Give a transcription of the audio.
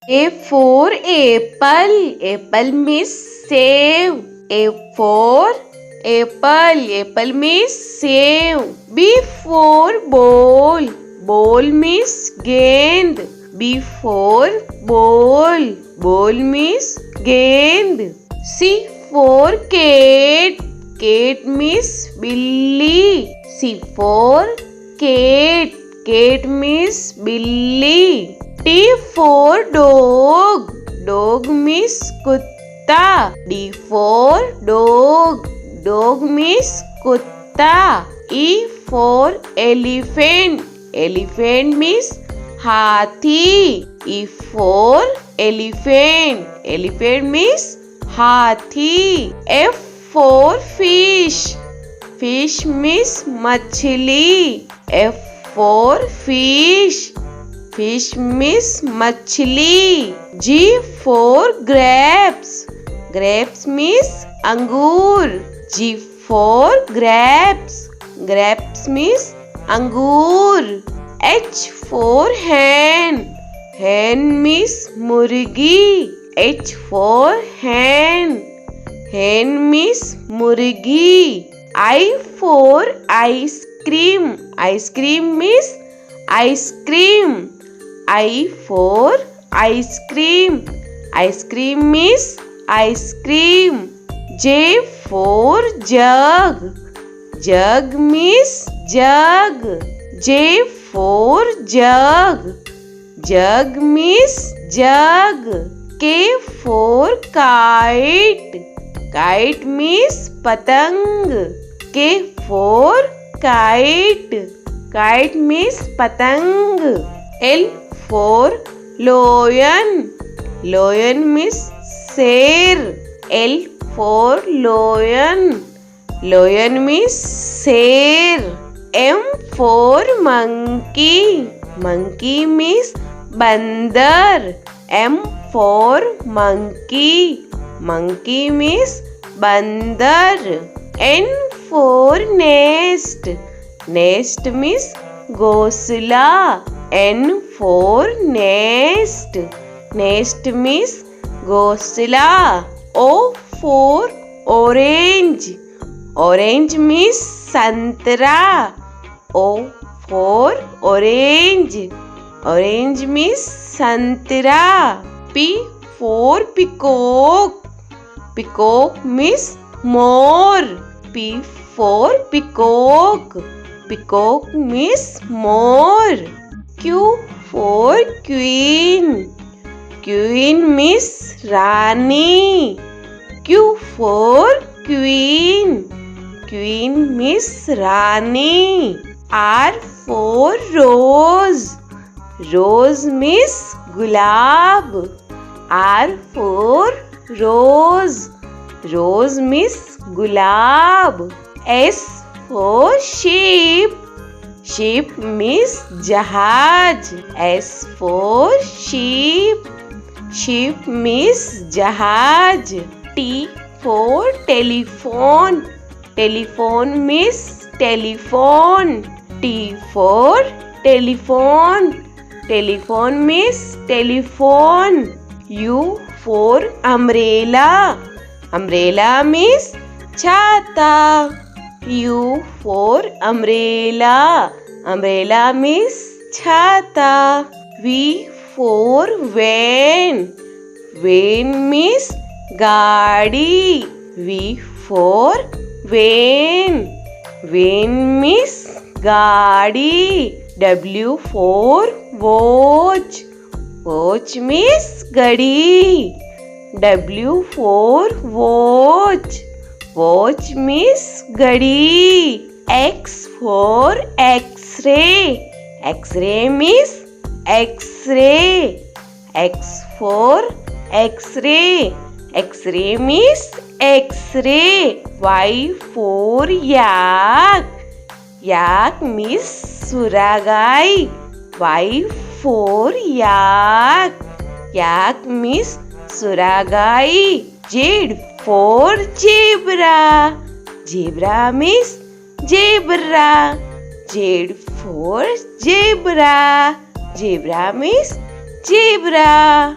A for apple. Apple means save. A for apple. Apple means save. B for ball. Ball means gend. B for ball. Ball means gend. C for cat. Cat means billy. C for cat. Cat means billy. T for dog. Dog means kutta. D for dog. Dog means kutta. E for elephant. Elephant means hathi. E for elephant. Elephant means hathi. F for fish. Fish means machli. F for fish. Fish means machli. G for grapes. Grapes means angur. G for grapes. Grapes means angur. H for hen. Hen means murgi. H for hen. Hen means murgi. I for ice cream. Ice cream means ice cream. I for ice cream. Ice cream means ice cream. J for jug. Jug means jug. J for jug. Jug means jug. K for kite. Kite means patang. K for kite. Kite means patang. L for lion. Lion means sher. L for lion. Lion means sher. M for monkey. Monkey means bandar. M for monkey. Monkey means bandar. N for nest. Nest means ghosla. N for nest. Nest means ghosla. O for orange. Orange means santra. O for orange. Orange means santra. P for peacock. Peacock means more. P for peacock. Peacock means more. Q for queen. Queen means Rani. Q for queen. Queen means Rani. R for rose. Rose means gulab. R for rose. Rose means gulab. S for sheep. Sheep means jahaj. S for sheep. Sheep means jahaj. T for telephone. Telephone means telephone. T for telephone. Telephone means telephone. U for umbrella. Umbrella means chata. U for umbrella. Umbrella means chata. V for van. Van means gaadi. V for van. Van means gaadi. W for watch. Watch means gadi. W for watch. Watch means gadi. X for X-ray. X-ray means X-ray. X for X-ray. X-ray means X-ray. Y for yak. Yak means suragai. Y for yak. Yak means suragai. Z for zebra. Zebra means zebra. Z for zebra. Zebra means zebra.